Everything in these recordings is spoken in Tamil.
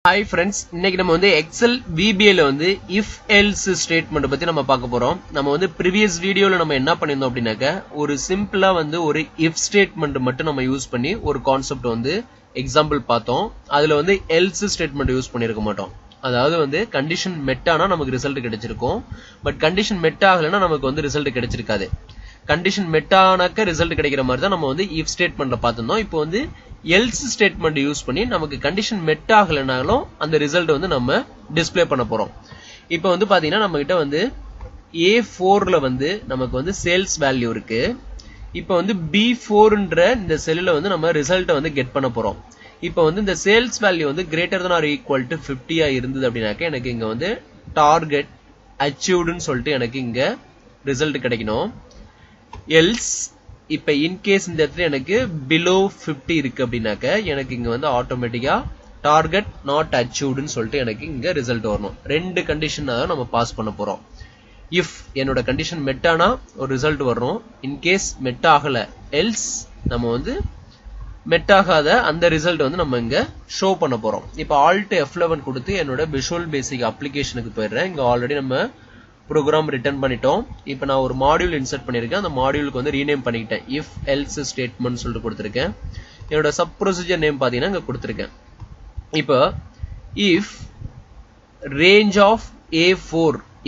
Hi friends, இன்னைக்கு நம்ம வந்து Excel VBA ல வந்து if else statement பத்தி நம்ம பார்க்க போறோம். நம்ம வந்து previous வீடியோல நம்ம என்ன பண்ணிருந்தோம் அப்படினாக்க ஒரு சிம்பிளா வந்து ஒரு if statement மட்டும் நம்ம யூஸ் பண்ணி ஒரு கான்செப்ட் வந்து எக்ஸாம்பிள் பார்த்தோம். அதுல வந்து else statement யூஸ் பண்ணிருக்க மாட்டோம். அதாவது வந்து கண்டிஷன் மெட் ஆனா நமக்கு ரிசல்ட் கிடைச்சிருக்கும். பட் கண்டிஷன் மெட் ஆகலனா நமக்கு வந்து ரிசல்ட் கிடைச்சிருக்காது. கண்டிஷன் மெட் ஆனாக்க ரிசல்ட் கிடைக்கிற மாதிரி தான் நம்ம வந்து if ஸ்டேட்மென்ட்ல பார்த்திருந்தோம். இப்போ வந்து else ஸ்டேட்மென்ட் யூஸ் பண்ணி நமக்கு கண்டிஷன் மெட் ஆகலனாலும் அந்த ரிசல்ட் வந்து நம்ம டிஸ்ப்ளே பண்ண போறோம். இப்போ வந்து பாத்தீங்கன்னா நம்ம கிட்ட வந்து A4 ல வந்து நமக்கு வந்து சேல்ஸ் வேல்யூ இருக்கு. இப்போ வந்து B4ன்ற இந்த செல்லுல வந்து நம்ம ரிசல்ட்டை வந்து கெட் பண்ண போறோம். இப்போ வந்து இந்த சேல்ஸ் வேல்யூ வந்து greater than or equal to 50 ஆ இருந்தது அப்படினாக்க எனக்கு இங்க வந்து டார்கெட் அச்சீவ்ட்னு சொல்லிட்டு எனக்கு இங்க ரிசல்ட் கிடைக்கணும். else இப்ப இன் கேஸ் இந்த இடத்துல எனக்கு below 50 இருக்கு அப்படினாக்க எனக்கு இங்க வந்து ஆட்டோமேட்டிக்கா டார்கெட் நாட் அச்சீவ்ட்னு சொல்லிட்டு எனக்கு இங்க ரிசல்ட் வரணும். ரெண்டு கண்டிஷன் தான் நம்ம பாஸ் பண்ண போறோம். if என்னோட கண்டிஷன் மெட் ஆனா ஒரு ரிசல்ட் வரணும். இன் கேஸ் மெட் ஆகல else நம்ம வந்து மெட் ஆகாத அந்த ரிசல்ட் வந்து நம்ம இங்க ஷோ பண்ண போறோம். இப்போ alt F11 கொடுத்து என்னோட Visual Basic அப்ளிகேஷனுக்கு போயிடுறேன். இங்க ஆல்ரெடி நம்ம ப்ரோக்ராம் ரிட்டர்ன் பண்ணிட்டோம். இப்போ நான் ஒரு மாடியூல் இன்சர்ட் பண்ணிருக்கேன். அந்த மாடியூலுக்கு வந்து ரீநேம் பண்ணிட்டேன். if else ஸ்டேட்மென்ட் சொல்லிட்டு கொடுத்திருக்கேன். என்னோட சப் ப்ரொசீஜர் நேம் பாத்தீங்கன்னா இங்க கொடுத்திருக்கேன். இப்போ if range of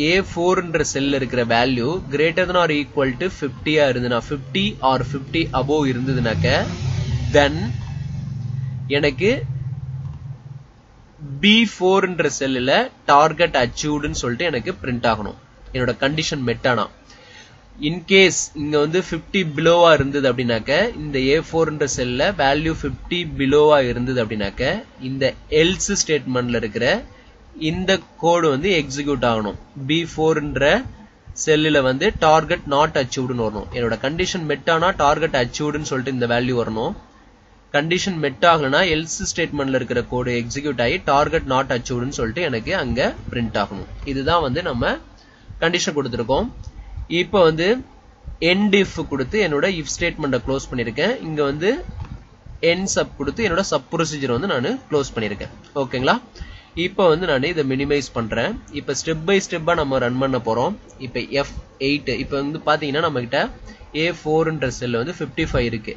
A4ன்ற செல்ல இருக்கிற value greater than or equal to 50 ஆ இருந்ததுனா 50 or 50 above இருந்ததுனாக்க then எனக்கு B4ன்ற செல்லுல டார்கெட் அச்சீவ்ட்னு சொல்லிட்டு எனக்கு பிரிண்ட் ஆகணும். என்னோட கண்டிஷன் மெட் ஆனா இன் கேஸ் இங்க வந்து 50 பிலோவா இருந்தது அப்படினாக்க இந்த A4ன்ற செல்ல வேல்யூ 50 பிலோவா இருந்தது அப்படினாக்க இந்த else ஸ்டேட்மென்ட்ல இருக்கிற இந்த கோட் வந்து எக்ஸிக்யூட் ஆகணும். B4ன்ற செல்லுல வந்து டார்கெட் நாட் அச்சீவ்ட்னு வரணும். என்னோட கண்டிஷன் மெட் ஆனா டார்கெட் அச்சீவ்ட்னு சொல்லிட்டு இந்த வேல்யூ வரணும். கண்டிஷன் மெட் ஆகலனா else ஸ்டேட்மென்ட்ல இருக்கிற கோட் எக்ஸிக்யூட் ஆகி டார்கெட் நாட் அச்சீவ்ட்னு சொல்லிட்டு எனக்கு அங்க பிரிண்ட் ஆகணும். இதுதான் வந்து நம்ம கண்டிஷன் கொடுத்திருக்கோம். இப்போ வந்து end if கொடுத்து என்னோட if ஸ்டேட்மென்ட்டை க்ளோஸ் பண்ணிருக்கேன். இங்க வந்து end sub கொடுத்து என்னோட சப் ப்ரொசீஜர் வந்து நான் க்ளோஸ் பண்ணிருக்கேன். ஓகேங்களா? இப்போ வந்து நான் இத மினிமைஸ் பண்றேன். இப்போ ஸ்டெப் பை ஸ்டெப்பா நம்ம ரன் பண்ண போறோம். இப்போ F8 இப்போ வந்து பாத்தீங்கன்னா நம்மகிட்ட A4ன்ற செல்ல வந்து 55 இருக்கு.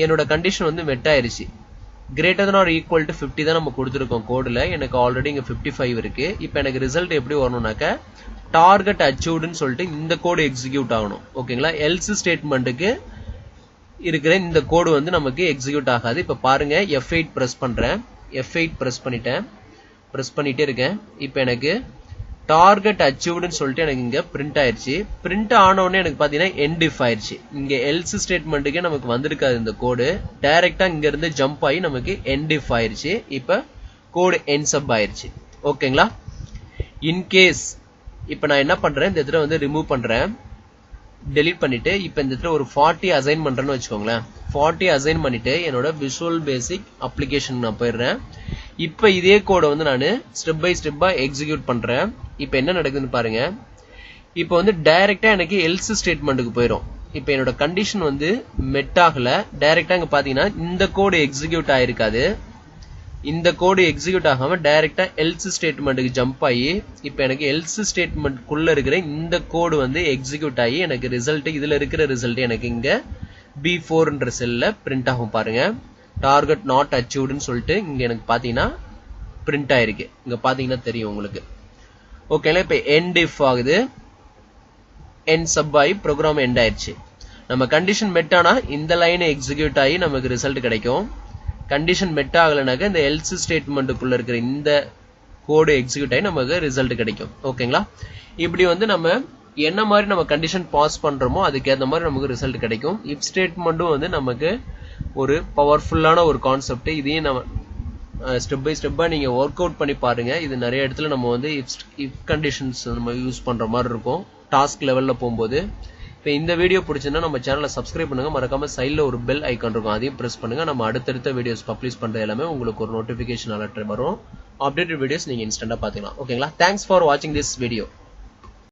என்னோட கண்டிஷன் வந்து மெட் ஆயிருச்சு. greater than or equal to 50 தான் நம்ம கொடுத்திருக்கோம் கோட்ல. எனக்கு ஆல்ரெடி இங்க 55 இருக்கு. இப்போ எனக்கு ரிசல்ட் எப்படி வரணும்னாக்க டார்கெட் அச்சீவ்ட்னு சொல்லிட்டு இந்த கோட் எக்ஸிக்யூட் ஆகணும். ஓகேங்களா? else ஸ்டேட்மென்ட்க்கு இருக்கிற இந்த கோட் வந்து நமக்கு எக்ஸிக்யூட் ஆகாது. இப்போ பாருங்க F8 பிரஸ் பண்றேன். F8 பிரஸ் பண்ணிட்டே இருக்கேன். இப்போ எனக்கு டார்கெட் அச்சீவ்ட்னு சொல்லிட்டு எனக்கு இங்க பிரிண்ட் ஆயிருச்சு. பிரிண்ட் ஆன உடனே எனக்கு பாத்தீங்கன்னா end if ஆயிருச்சு. இங்க else ஸ்டேட்மென்ட்க்கே நமக்கு வந்திருக்காது இந்த கோட். டைரக்டா இங்க இருந்து ஜம்ப் ஆகி நமக்கு end if ஆயிருச்சு. இப்போ கோட் end sub ஆயிருச்சு. ஓகேங்களா? இன் கேஸ் இப்போ நான் என்ன பண்றேன், இந்த இடத்துல வந்து ரிமூவ் பண்றேன். delete பண்ணிட்டு இப்போ இந்த இடத்துல ஒரு 40 அசைன் பண்றேன்னு வெச்சுக்கோங்களேன். 40 அசைன் பண்ணிட்டு என்னோட Visual Basic அப்ளிகேஷன் நான் போயிடுறேன். இப்போ இதே கோட வந்து நான் ஸ்டெப் பை ஸ்டெப்பா எக்ஸிக்யூட் பண்றேன். இப்போ என்ன நடக்குதுன்னு பாருங்க. இப்போ வந்து டைரக்டா எனக்கு else ஸ்டேட்மென்ட்க்கு போயிடும். இப்போ என்னோட கண்டிஷன் வந்து மெட் ஆகல. டைரக்டா இங்க பாத்தீங்கன்னா இந்த கோட் எக்ஸிக்யூட் ஆயிருக்காது. இந்த கோட் எக்ஸிக்யூட் ஆகாம டைரக்டா else ஸ்டேட்மென்ட்க்கு ஜம்ப் ஆகி இப்போ எனக்கு else ஸ்டேட்மென்ட்க்குள்ள இருக்கிற இந்த கோட் வந்து எக்ஸிக்யூட் ஆகி எனக்கு ரிசல்ட் இதுல இருக்கிற ரிசல்ட் எனக்கு இங்க B4ன்ற செல்ல பிரிண்ட் ஆகும் பாருங்க. டார்கெட் நாட் அச்சீவ்ட்னு சொல்லிட்டு இங்க எனக்கு பாத்தீங்கன்னா பிரிண்ட் ஆயிருக்கு. இங்க பாத்தீங்கன்னா தெரியும் உங்களுக்கு. ஓகேங்களா? இப்போ end if ஆகுது. end sub ஆகி ப்ரோக்ராம் end ஆயிருச்சு. நம்ம கண்டிஷன் மெட் ஆனா இந்த லைன் எக்ஸிக்யூட் ஆகி நமக்கு ரிசல்ட் கிடைக்கும். கண்டிஷன் மெட் ஆகலனாக்க இந்த else ஸ்டேட்மென்ட்க்குள்ள இருக்கிற இந்த கோட் எக்ஸிக்யூட் ஆகி நமக்கு ரிசல்ட் கிடைக்கும். ஓகேங்களா? இப்படி வந்து நம்ம என்ன மாதிரி நம்ம கண்டிஷன் பாஸ் பண்றோமோ அதுக்கு ஏத்த மாதிரி நமக்கு ரிசல்ட் கிடைக்கும். if ஸ்டேட்மென்ட்டும் வந்து நமக்கு ஒரு பவர்ஃபுல்லான ஒரு கான்செப்ட். இதையும் நம்ம ஸ்டெப் பை ஸ்டெப்பா நீங்க ஒர்க் அவுட் பண்ணி பாருங்க. இது நிறைய இடத்துல நம்ம வந்து if கண்டிஷன்ஸ் நம்ம யூஸ் பண்ற மாதிரி இருக்கும் டாஸ்க் லெவல்ல போகும்போது. இப்போ இந்த வீடியோ பிடிச்சிருந்தா நம்ம சேனலை சப்ஸ்கிரைப் பண்ணுங்க. மறக்காம சைடுல ஒரு பெல் ஐகான் இருக்கும், அதையும் பிரஸ் பண்ணுங்க. நம்ம அடுத்தடுத்த வீடியோஸ் பப்ளிஷ் பண்ற எல்லாமே உங்களுக்கு ஒரு நோட்டிபிகேஷன் அலர்ட் வரும். அப்டேட்டட் வீடியோஸ் நீங்க இன்ஸ்டன்டா பாத்துக்கலாம். ஓகேங்களா? தேங்க்ஸ் ஃபார் வாட்சிங் திஸ் வீடியோ.